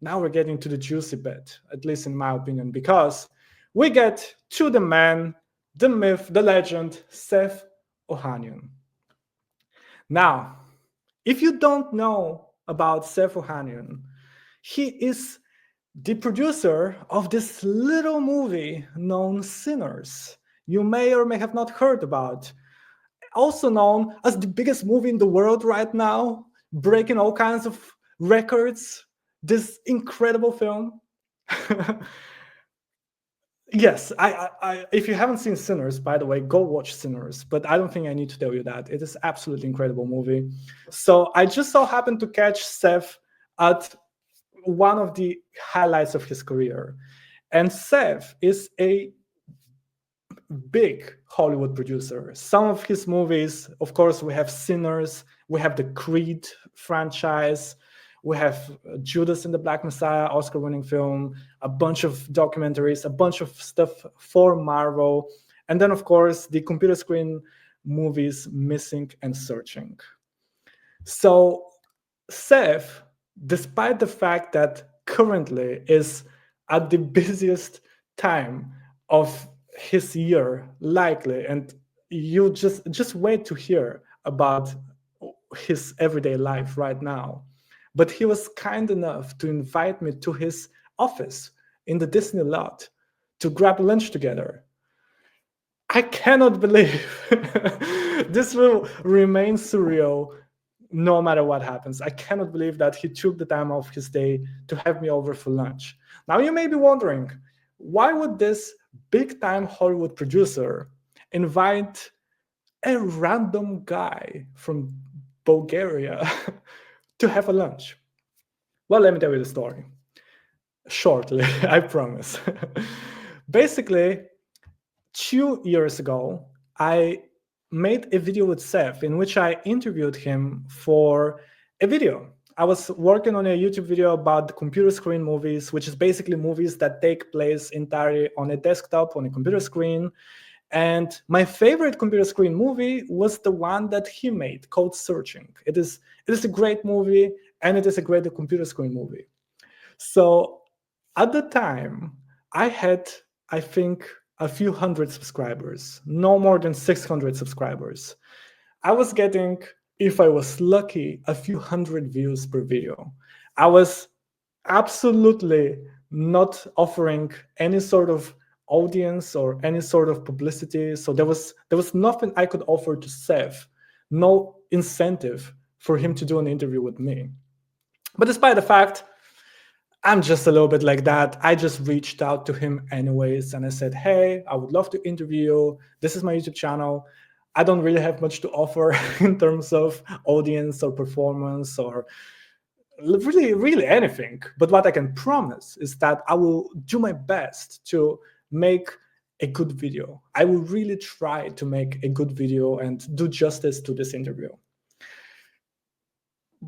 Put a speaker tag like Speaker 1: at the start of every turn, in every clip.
Speaker 1: now we're getting to the juicy bit, at least in my opinion, because we get to the man, the myth, the legend, Sev Ohanian. Now, if you don't know about Sev Ohanian, he is the producer of this little movie known Sinners. You may or may have not heard about, also known as the biggest movie in the world right now, breaking all kinds of records. This incredible film. Yes, if you haven't seen Sinners, by the way, go watch Sinners. But I don't think I need to tell you that. It is absolutely incredible movie. So I just so happened to catch Sev at one of the highlights of his career. And Sev is a big Hollywood producer. Some of his movies, of course, we have Sinners, we have the Creed franchise, we have Judas and the Black Messiah, Oscar-winning film, a bunch of documentaries, a bunch of stuff for Marvel, and then, of course, the computer screen movies Missing and Searching. So Sev, despite the fact that currently is at the busiest time of his year, likely, and you just wait to hear about his everyday life right now. But he was kind enough to invite me to his office in the Disney lot to grab lunch together. I cannot believe this will remain surreal no matter what happens. I cannot believe that he took the time off his day to have me over for lunch. Now you may be wondering, why would this big-time Hollywood producer invite a random guy from Bulgaria to have a lunch? Well, let me tell you the story. Shortly, I promise. Basically, 2 years ago, I made a video with Sev in which I interviewed him for a video. I was working on a YouTube video about the computer screen movies, which is basically movies that take place entirely on a desktop, on a computer screen. And my favorite computer screen movie was the one that he made, called Searching. It is a great movie, and it is a great computer screen movie. So at the time, I had, I think, a few hundred subscribers, no more than 600 subscribers. I was getting, if I was lucky, a few hundred views per video. I was absolutely not offering any sort of audience or any sort of publicity. So there was nothing I could offer to Sev, no incentive for him to do an interview with me. But despite the fact, I'm just a little bit like that, I just reached out to him anyways, and I said, hey, I would love to interview you. This is my YouTube channel. I don't really have much to offer in terms of audience or performance or really anything. But what I can promise is that I will do my best to make a good video. I will really try to make a good video and do justice to this interview.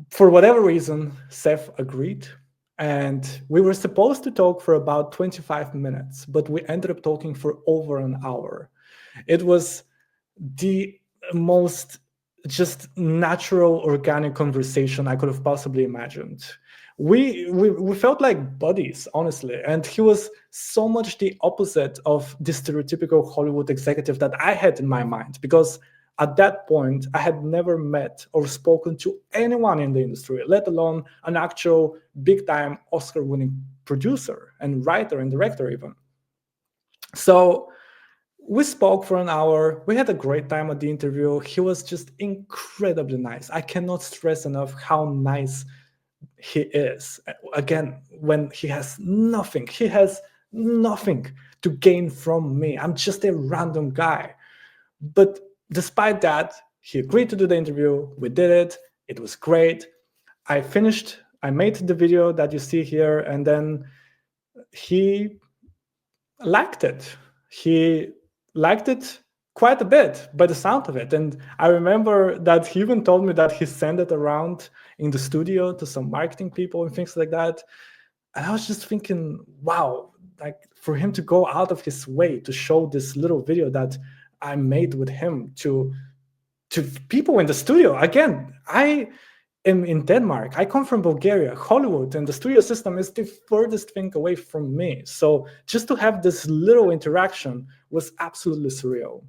Speaker 1: For whatever reason, Sev agreed. And we were supposed to talk for about 25 minutes, but we ended up talking for over an hour. It was the most just natural, organic conversation I could have possibly imagined. We felt like buddies, honestly. And he was so much the opposite of the stereotypical Hollywood executive that I had in my mind, because at that point, I had never met or spoken to anyone in the industry, let alone an actual big-time Oscar-winning producer and writer and director even. So we spoke for an hour. We had a great time at the interview. He was just incredibly nice. I cannot stress enough how nice he is. Again, when he has nothing to gain from me. I'm just a random guy. But despite that, he agreed to do the interview. We did it. It was great. I made the video that you see here, and then he liked it. He liked it quite a bit by the sound of it. And I remember that he even told me that he sent it around in the studio to some marketing people and things like that. And I was just thinking, wow, like for him to go out of his way to show this little video that I made with him to people in the studio. Again, am in Denmark. I come from Bulgaria, Hollywood, and the studio system is the furthest thing away from me. So just to have this little interaction was absolutely surreal.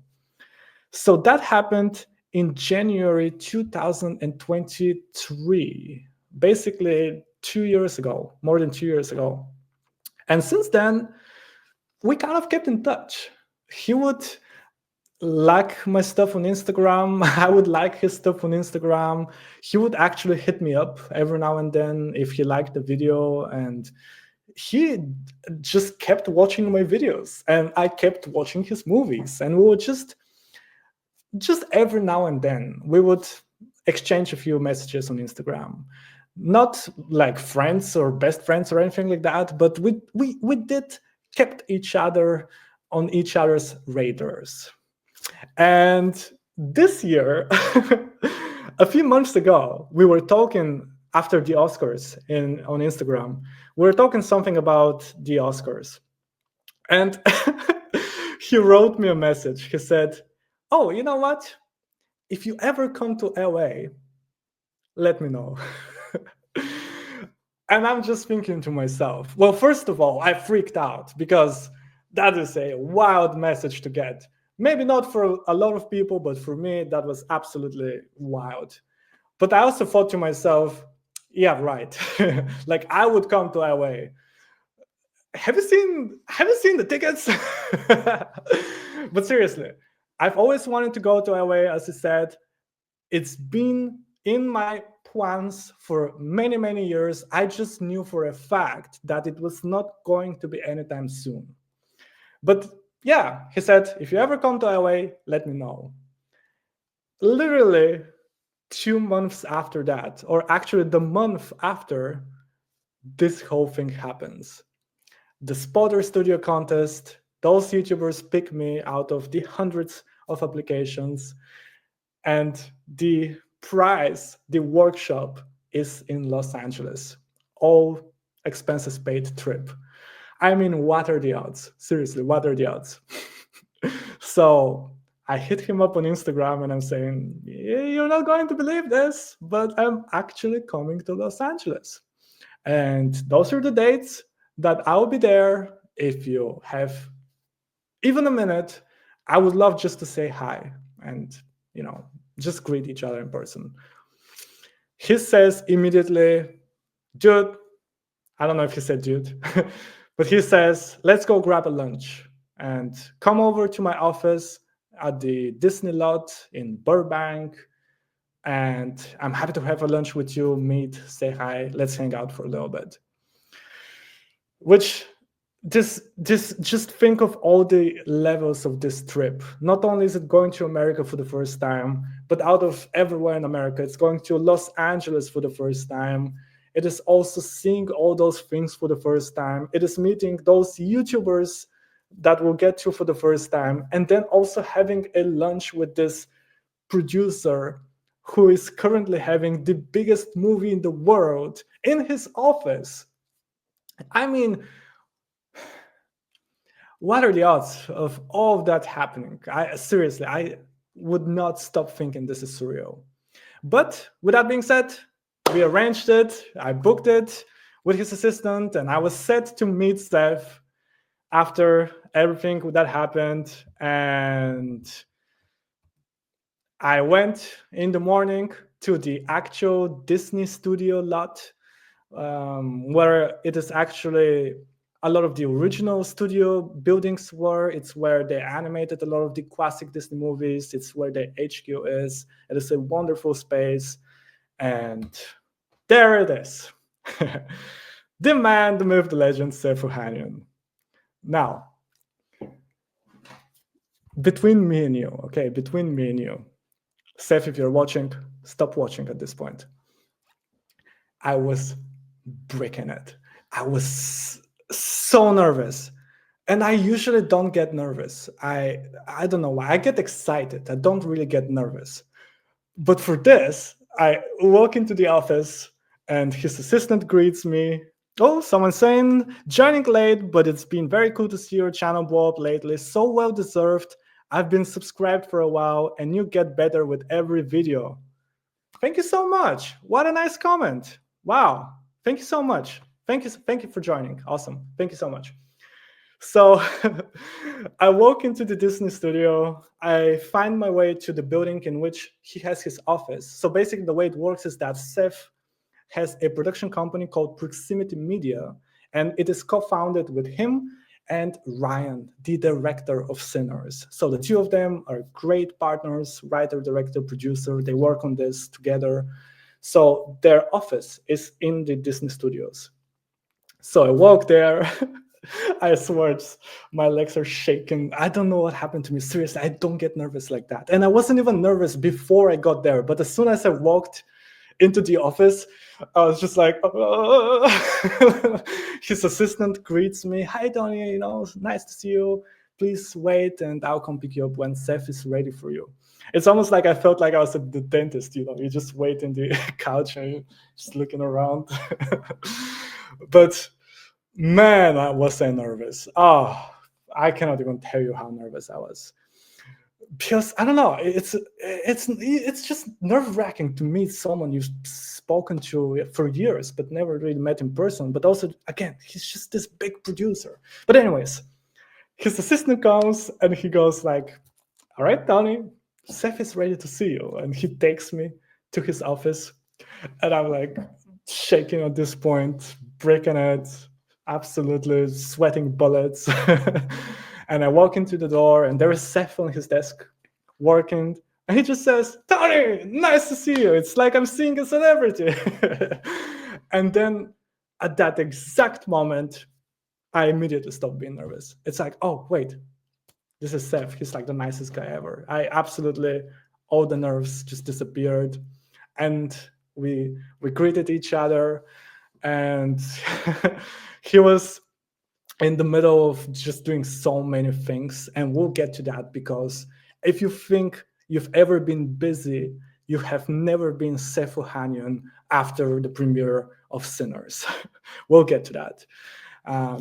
Speaker 1: So that happened in January 2023, basically 2 years ago, more than 2 years ago. And since then, we kind of kept in touch. He would like my stuff on Instagram. I would like his stuff on Instagram. He would actually hit me up every now and then if he liked the video, and he just kept watching my videos and I kept watching his movies, and we would just every now and then we would exchange a few messages on Instagram. Not like friends or best friends or anything like that, but we did kept each other on each other's radars. And this year, a few months ago, we were talking after the Oscars on Instagram. We were talking something about the Oscars. And he wrote me a message. He said, "Oh, you know what? If you ever come to LA, let me know." And I'm just thinking to myself, well, first of all, I freaked out because that is a wild message to get. Maybe not for a lot of people, but for me, that was absolutely wild. But I also thought to myself, yeah, right. Like I would come to LA. Have you seen the tickets? But seriously, I've always wanted to go to LA, as I said. It's been in my plans for many, many years. I just knew for a fact that it was not going to be anytime soon. But yeah, he said, if you ever come to LA, let me know. Literally 2 months after that, or actually the month after, this whole thing happens. The Spotter Studio contest, those YouTubers pick me out of the hundreds of applications, and the prize, the workshop, is in Los Angeles. All expenses paid trip. I mean, what are the odds? Seriously, what are the odds? So I hit him up on Instagram and I'm saying, you're not going to believe this, but I'm actually coming to Los Angeles. And those are the dates that I'll be there. If you have even a minute, I would love just to say hi and, just greet each other in person. He says immediately, dude, I don't know if he said dude, but he says, let's go grab a lunch and come over to my office at the Disney lot in Burbank. And I'm happy to have a lunch with you, meet, say hi, let's hang out for a little bit. Which just think of all the levels of this trip. Not only is it going to America for the first time, but out of everywhere in America, it's going to Los Angeles for the first time. It is also seeing all those things for the first time. It is meeting those YouTubers that we'll get to for the first time. And then also having a lunch with this producer who is currently having the biggest movie in the world in his office. I mean, what are the odds of all of that happening? Seriously, I would not stop thinking this is surreal. But with that being said, we arranged it, I booked it with his assistant, and I was set to meet Sev after everything that happened. And I went in the morning to the actual Disney studio lot, where it is actually a lot of the original studio buildings were. It's where they animated a lot of the classic Disney movies. It's where the HQ is. It is a wonderful space. And there it is. The man, the myth, the legend, Sev Ohanian. Now, between me and you, Sev, if you're watching, stop watching at this point. I was breaking it. I was so nervous. And I usually don't get nervous. I don't know why. I get excited. I don't really get nervous. But for this, I walk into the office and his assistant greets me. Oh, someone's saying, joining late, but it's been very cool to see your channel blow up lately. So well deserved. I've been subscribed for a while and you get better with every video. Thank you so much. What a nice comment. Wow. Thank you so much. Thank you for joining. Awesome. Thank you so much. So I walk into the Disney studio. I find my way to the building in which he has his office. So basically the way it works is that Sev has a production company called Proximity Media, and it is co-founded with him and Ryan, the director of Sinners. So the two of them are great partners, writer, director, producer. They work on this together. So their office is in the Disney studios. So I walk there. I swear, my legs are shaking. I don't know what happened to me. Seriously, I don't get nervous like that. And I wasn't even nervous before I got there. But as soon as I walked into the office, I was just like, his assistant greets me. Hi, Toni, nice to see you. Please wait and I'll come pick you up when Sev is ready for you. It's almost like I felt like I was at the dentist, you just wait in the couch and you're just looking around. But man, was I nervous. Oh, I cannot even tell you how nervous I was. Because I don't know, it's just nerve-wracking to meet someone you've spoken to for years but never really met in person. But also, again, he's just this big producer. But anyways, his assistant comes and he goes like, all right, Toni, Sev is ready to see you. And he takes me to his office. And I'm like shaking at this point, breaking it, absolutely sweating bullets. And I walk into the door and there is Sev on his desk working. And he just says, Toni, nice to see you. It's like I'm seeing a celebrity. And then at that exact moment, I immediately stopped being nervous. It's like, oh, wait, this is Sev. He's like the nicest guy ever. All the nerves just disappeared. And we greeted each other. And he was in the middle of just doing so many things. And we'll get to that, because if you think you've ever been busy, you have never been Sev Ohanian after the premiere of Sinners. We'll get to that.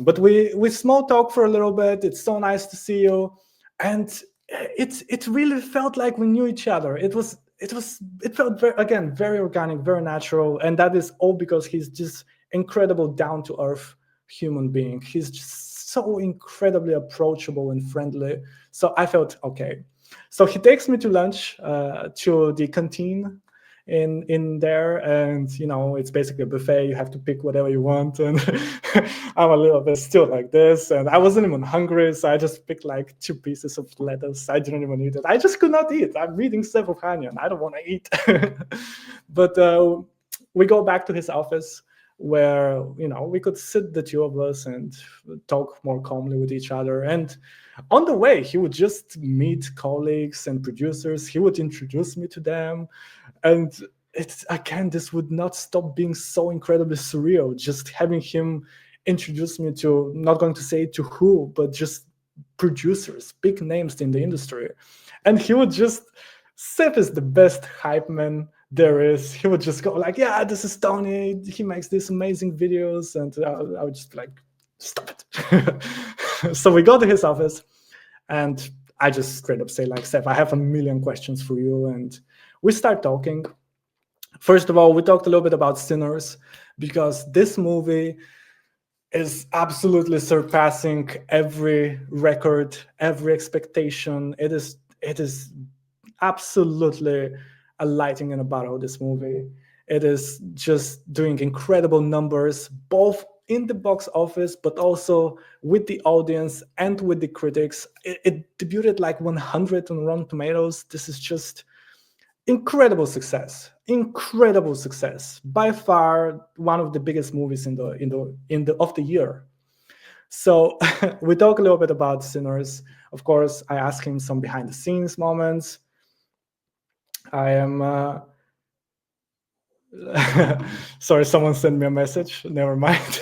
Speaker 1: But we small talk for a little bit. It's so nice to see you. And it really felt like we knew each other. It felt very organic, very natural. And that is all because he's just incredible, down-to-earth human being. He's just so incredibly approachable and friendly. So I felt okay. So he takes me to lunch, to the canteen in there, and it's basically a buffet. You have to pick whatever you want, and I'm a little bit still like this, and I wasn't even hungry, so I just picked like 2 pieces of lettuce. I didn't even eat it. I just could not eat. I'm reading Sev Ohanian. I don't want to eat. But we go back to his office, where we could sit, the two of us, and talk more calmly with each other. And on the way, he would just meet colleagues and producers. He would introduce me to them. And this would not stop being so incredibly surreal, just having him introduce me to, not going to say to who, but just producers, big names in the industry. And he would just, Sev is the best hype man there is. He would just go like, yeah, this is Toni. He makes these amazing videos. And I would just be like, stop it. So we go to his office, and I just straight up say like, Sev, I have a million questions for you. And we start talking. First of all, we talked a little bit about Sinners, because this movie is absolutely surpassing every record, every expectation. It is absolutely a lightning in a bottle, this movie. It is just doing incredible numbers, both in the box office, but also with the audience and with the critics. It debuted like 100 on Rotten Tomatoes. This is just incredible success. By far one of the biggest movies of the year. So we talk a little bit about Sinners. Of course, I ask him some behind the scenes moments. I am sorry, someone sent me a message. Never mind.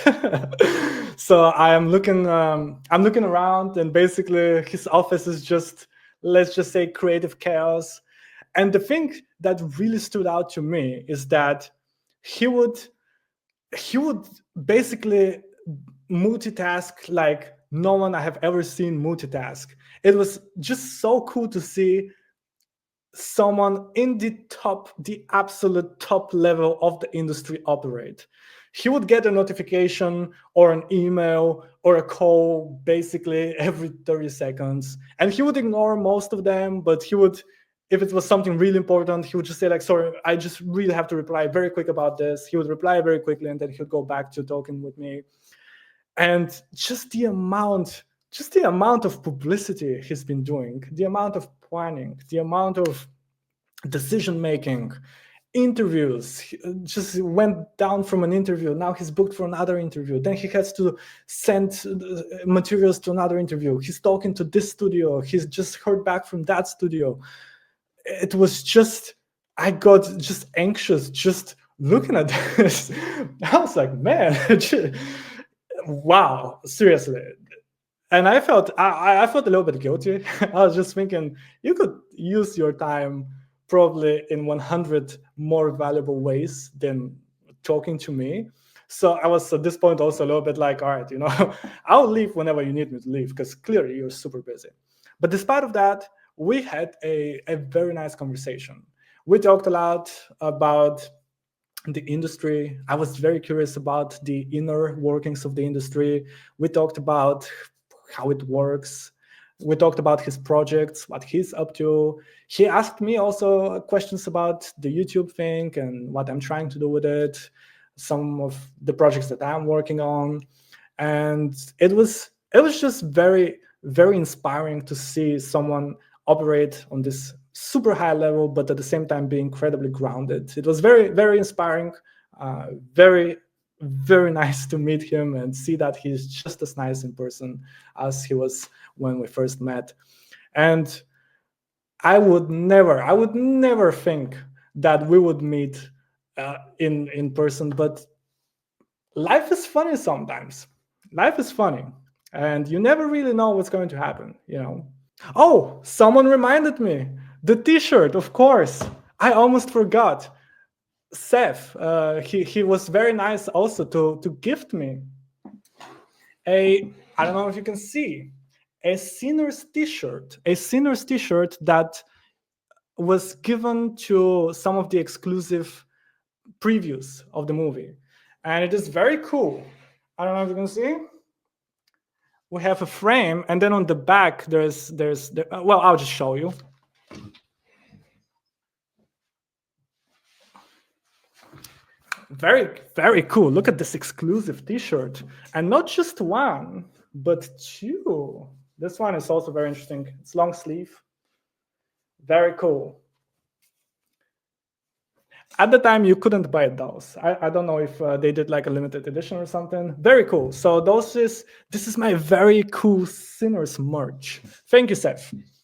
Speaker 1: So I'm looking around, and basically his office is just, let's just say, creative chaos. And the thing that really stood out to me is that he would basically multitask like no one I have ever seen multitask. It was just so cool to see someone in the absolute top level of the industry operate. He would get a notification or an email or a call basically every 30 seconds. And he would ignore most of them, but he would, if it was something really important, he would just say like, sorry, I just really have to reply very quick about this. He would reply very quickly and then he would go back to talking with me. And just the amount of publicity he's been doing, the amount of planning, the amount of decision making, interviews. He just went down from an interview. Now he's booked for another interview. Then he has to send materials to another interview. He's talking to this studio. He's just heard back from that studio. It was just, I got just anxious just looking at this. I was like, man, wow, seriously. And I felt I felt a little bit guilty. I was just thinking, you could use your time probably in 100 more valuable ways than talking to me. So I was at this point also a little bit like, all right, I'll leave whenever you need me to leave, because clearly you're super busy. But despite of that, we had a very nice conversation. We talked a lot about the industry. I was very curious about the inner workings of the industry. We talked about how it works. We talked about his projects, what he's up to. He asked me also questions about the YouTube thing and what I'm trying to do with it, some of the projects that I'm working on. And it was just very, very inspiring to see someone operate on this super high level, but at the same time be incredibly grounded. It was very, very inspiring, very, very nice to meet him and see that he's just as nice in person as he was when we first met. And I would never think that we would meet in person, but life is funny sometimes. Life is funny, and you never really know what's going to happen, Oh, someone reminded me. The t-shirt, of course. I almost forgot. Sev, he was very nice also to gift me I don't know if you can see, a Sinners t-shirt that was given to some of the exclusive previews of the movie. And it is very cool. I don't know if you can see. We have a frame, and then on the back there's well, I'll just show you. Very, very cool. Look at this exclusive t-shirt. And not just one, but two. This one is also very interesting. It's long sleeve. Very cool. At the time, you couldn't buy those. I don't know if they did like a limited edition or something. Very cool. So this is my very cool Sinners merch. Thank you, Sev.